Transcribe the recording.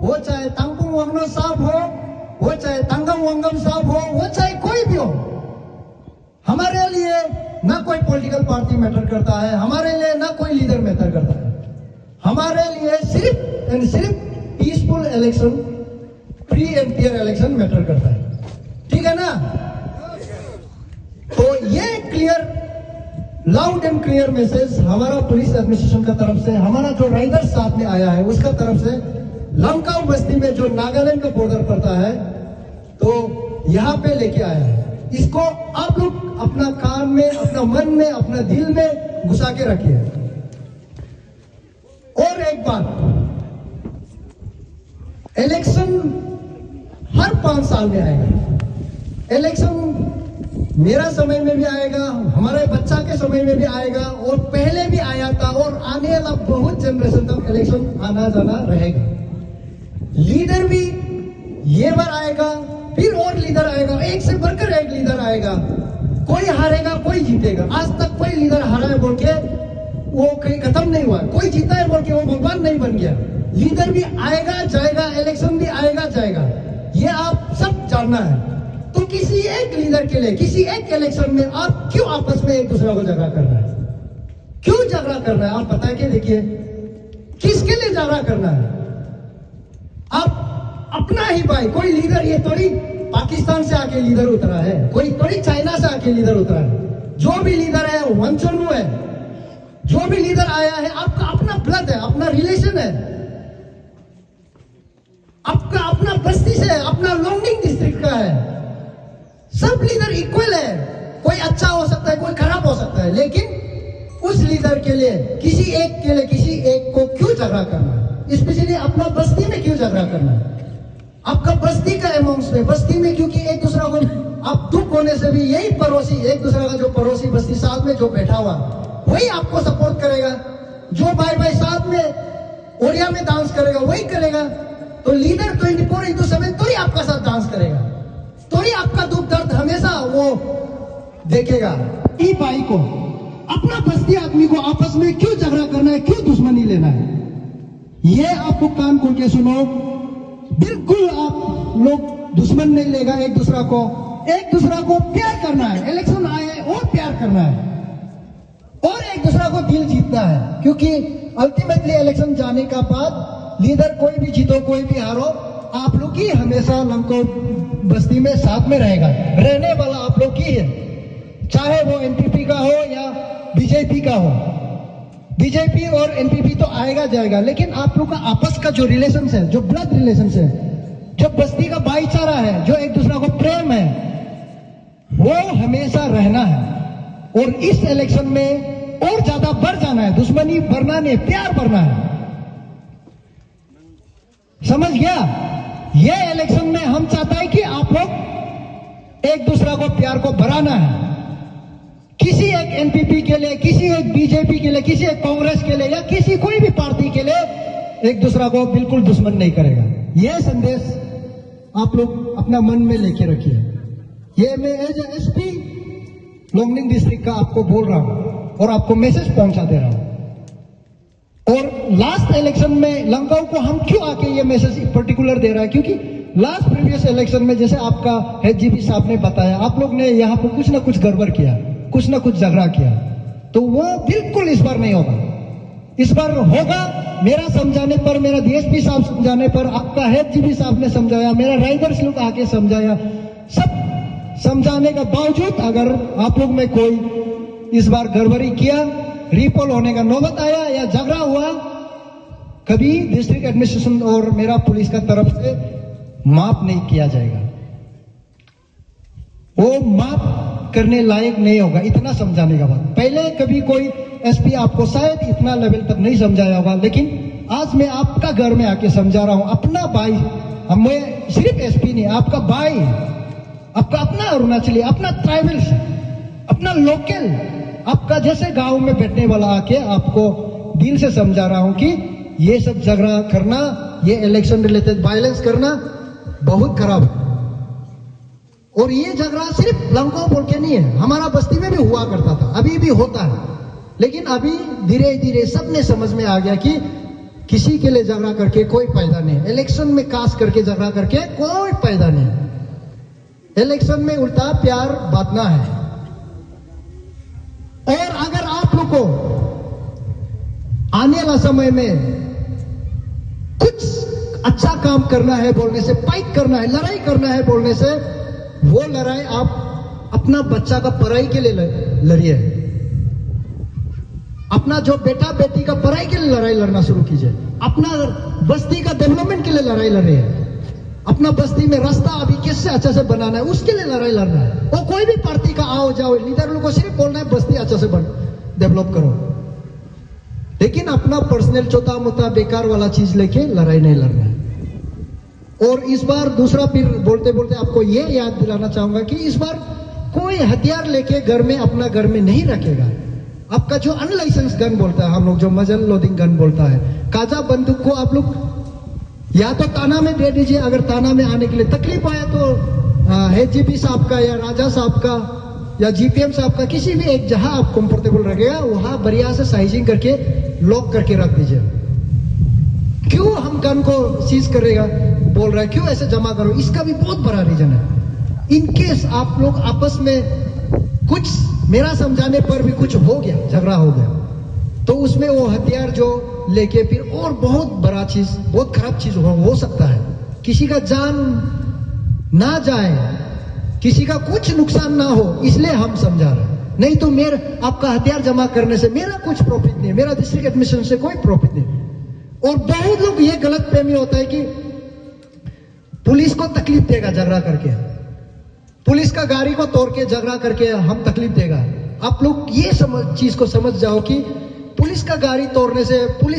वो चाहे तंगपुंग वांगनो साहब हो, वो चाहे तंगम वांगम साहब हो, वो चाहे कोई भी हो, हमारे लिए ना कोई पॉलिटिकल पार्टी मैटर करता है, हमारे लिए ना कोई लीडर मैटर करता है। हमारे लिए सिर्फ एंड सिर्फ peaceful election, free and fair election matter करता है। ठीक है ना? तो ये clear, loud and clear message हमारा पुलिस एडमिनिस्ट्रेशन का तरफ से, हमारा जो राइडर साथ में आया है उसका तरफ से, लंकाऊ बस्ती में जो नागालैंड का बॉर्डर पड़ता है, तो यहां पे लेके आया है। इसको आप लोग अपना कान में, अपना मन में, अपना दिल में घुसा के रखिए। और एक बात, इलेक्शन हर 5 साल में आएगा। इलेक्शन मेरा समय में भी आएगा, हमारे बच्चा के समय में भी आएगा, और पहले भी आया था, और आने वाला बहुत जनरेशन तक इलेक्शन आना जाना रहेगा। लीडर भी ये बार आएगा, फिर और लीडर आएगा, एक से बढ़कर एक लीडर आएगा। कोई हारेगा, कोई जीतेगा। आज तक कोई लीडर हारा है बोल के वो कहीं खत्म नहीं हुआ, कोई जीता है बोल के वो भगवान नहीं बन गया। लीडर भी आएगा जाएगा, इलेक्शन भी आएगा जाएगा, ये आप सब जानना है। तो किसी एक लीडर के लिए, किसी एक इलेक्शन में आप क्यों आपस में एक दूसरे को झगड़ा करना है? क्यों झगड़ा करना है? आप बता के देखिए, किसके लिए झगड़ा करना है? आप अपना ही भाई, कोई लीडर ये थोड़ी पाकिस्तान से आके लीडर उतरा है, कोई थोड़ी चाइना से आके लीडर उतरा है। जो भी लीडर है वो वंचनु है। जो भी लीडर आया है आपका अपना ब्लड है, अपना रिलेशन है, आपका अपना बस्ती से है, अपना लोंगडिंग डिस्ट्रिक्ट का है। सब लीडर इक्वल है, कोई अच्छा हो सकता है, कोई खराब हो सकता है, लेकिन उस लीडर के लिए, किसी एक के लिए, किसी एक को क्यों झगड़ा करना है? स्पेशली अपना बस्ती में क्यों झगड़ा करना है? आपका बस्ती का अमाउंट में, बस्ती में, क्योंकि एक दूसरा को आप दुख होने से भी यही पड़ोसी, एक दूसरा का जो पड़ोसी बस्ती साथ में जो बैठा हुआ, वही आपको सपोर्ट करेगा। जो भाई भाई साथ में ओडिया में डांस करेगा वही करेगा। तो लीडर 24/7 तो ही आपका साथ डांस करेगा, तो ही आपका दुख दर्द हमेशा वो देखेगा। ई भाई को, अपना बस्ती आदमी को आपस में क्यों झगड़ा करना है, क्यों दुश्मनी लेना है? ये आपको कान खोल के सुनो, बिल्कुल आप लोग दुश्मन नहीं लेगा एक दूसरा को, एक दूसरा को प्यार करना है। इलेक्शन आए और प्यार करना है, और एक दूसरा को दिल जीतना है, क्योंकि अल्टीमेटली इलेक्शन जाने का बाद लीडर कोई भी जीतो कोई भी हारो, आप लोग ही हमेशा लंकाऊ बस्ती में साथ में रहेगा, रहने वाला आप लोग ही है। चाहे वो एनपीपी का हो या बीजेपी का हो, बीजेपी और एनपीपी तो आएगा जाएगा, लेकिन आप लोग का आपस का जो रिलेशन है, जो ब्लड रिलेशन है, जो बस्ती का भाईचारा है, जो एक दूसरा को प्रेम है, वो हमेशा रहना है। और इस इलेक्शन में और ज्यादा बढ़ जाना है, दुश्मनी बढ़ना नहीं, प्यार बढ़ना है। समझ गया? ये इलेक्शन में हम चाहता है कि आप लोग एक दूसरा को प्यार को बढ़ाना है। किसी एक एनपीपी के लिए, किसी एक बीजेपी के लिए, किसी एक कांग्रेस के लिए, या किसी कोई भी पार्टी के लिए एक दूसरा को बिल्कुल दुश्मन नहीं करेगा। यह संदेश आप लोग अपना मन में लेके रखिए। ये मैं एज एसपी लोंगडिंग डिस्ट्रिक्ट का आपको बोल रहा हूं और आपको मैसेज पहुंचा दे रहा हूं। और लास्ट इलेक्शन में लंकाऊ को हम क्यों आके ये मैसेज पर्टिकुलर दे रहा है, क्योंकि लास्ट प्रीवियस इलेक्शन में जैसे आपका एचजीपी साहब ने बताया, आप लोग ने यहाँ पर कुछ ना कुछ गड़बड़ किया, कुछ ना कुछ झगड़ा किया, तो वो बिल्कुल इस बार नहीं होगा। इस बार होगा। मेरा समझाने पर, मेरा डीएसपी साहब समझाने पर, आपका एचजीपी साहब ने समझाया, मेरा राइडर्स लोग आके समझाया, सब समझाने का बावजूद अगर आप लोग में कोई इस बार गड़बड़ी किया, रिपोल होने का नौबत आया या झगड़ा हुआ, कभी डिस्ट्रिक्ट एडमिनिस्ट्रेशन और मेरा पुलिस का तरफ से माफ नहीं किया जाएगा। वो माफ करने लायक नहीं होगा, इतना समझाने का बाद। पहले कभी कोई एसपी आपको शायद इतना लेवल तक नहीं समझाया होगा, लेकिन आज मैं आपका घर में आके समझा रहा हूं। अपना भाई, मैं सिर्फ एसपी नहीं, आपका भाई, आपका अपना अरुणाचली, अपना ट्राइबल, अपना लोकल, आपका जैसे गांव में बैठने वाला आके आपको दिल से समझा रहा हूं कि ये सब झगड़ा करना, ये इलेक्शन रिलेटेड वायलेंस करना बहुत खराब है। और ये झगड़ा सिर्फ लंकाऊ बोल के नहीं है, हमारा बस्ती में भी हुआ करता था, अभी भी होता है। लेकिन अभी धीरे धीरे सबने समझ में आ गया कि किसी के लिए झगड़ा करके कोई फायदा नहीं। इलेक्शन में कास्ट करके झगड़ा करके कोई फायदा नहीं। इलेक्शन में उल्टा प्यार बांटना है। और अगर आप लोग को आने वाला समय में कुछ अच्छा काम करना है बोलने से, फाइट करना है, लड़ाई करना है बोलने से, वो लड़ाई आप अपना बच्चा का पढ़ाई के लिए लड़िए। अपना जो बेटा बेटी का पढ़ाई के लिए लड़ाई लड़ना शुरू कीजिए। अपना बस्ती का डेवलपमेंट के लिए लड़ाई लड़िए। अपना बस्ती में रास्ता अभी कैसे अच्छा से बनाना है उसके लिए लड़ाई लड़ना है। वो कोई भी पार्टी का आओ जाओ लीडर लोगों को सिर्फ बोलना है बस्ती अच्छा से डेवलप करो, लेकिन अपना पर्सनल छोटा मोटा बेकार वाला चीज लेके लड़ाई नहीं लड़ना है। और इस बार दूसरा फिर बोलते बोलते आपको ये याद दिलाना चाहूंगा कि इस बार कोई हथियार लेके घर में अपना घर में नहीं रखेगा। आपका जो अनलाइसेंस गन बोलता है, हम लोग जो मजल लोडिंग गन बोलता है, काजा बंदूक को आप लोग या तो थाना में दे दीजिए। अगर थाना में आने के लिए तकलीफ आया तो एजीपी साहब का या राजा साहब का या जीपीएम साहब का किसी भी एक जहां आप कंफर्टेबल रखेगा वहां बढ़िया से साइजिंग करके लॉक करके रख दीजिए। क्यों हम गन को सीज करेगा बोल रहा है, क्यों ऐसे जमा करो, इसका भी बहुत बड़ा रीजन है। इनकेस आप लोग आपस में कुछ मेरा समझाने पर भी कुछ हो गया, झगड़ा हो गया, तो उसमें वो हथियार जो लेके फिर और बहुत बड़ा चीज, बहुत खराब चीज हो सकता है। किसी का जान ना जाए, किसी का कुछ नुकसान ना हो, इसलिए हम समझा रहे हैं। नहीं तो आपका हथियार जमा करने से मेरा कुछ प्रॉफिट नहीं है, मेरा डिस्ट्रिक्ट एडमिनिस्ट्रेशन से कोई प्रॉफिट नहीं। और बहुत लोग ये गलत फहमी होता है कि पुलिस को तकलीफ देगा झगड़ा करके, पुलिस का गाड़ी को तोड़ के झगड़ा करके हम तकलीफ देगा। आप लोग ये चीज को समझ जाओ कि पुलिस का गाड़ी तोड़ने से पुलिस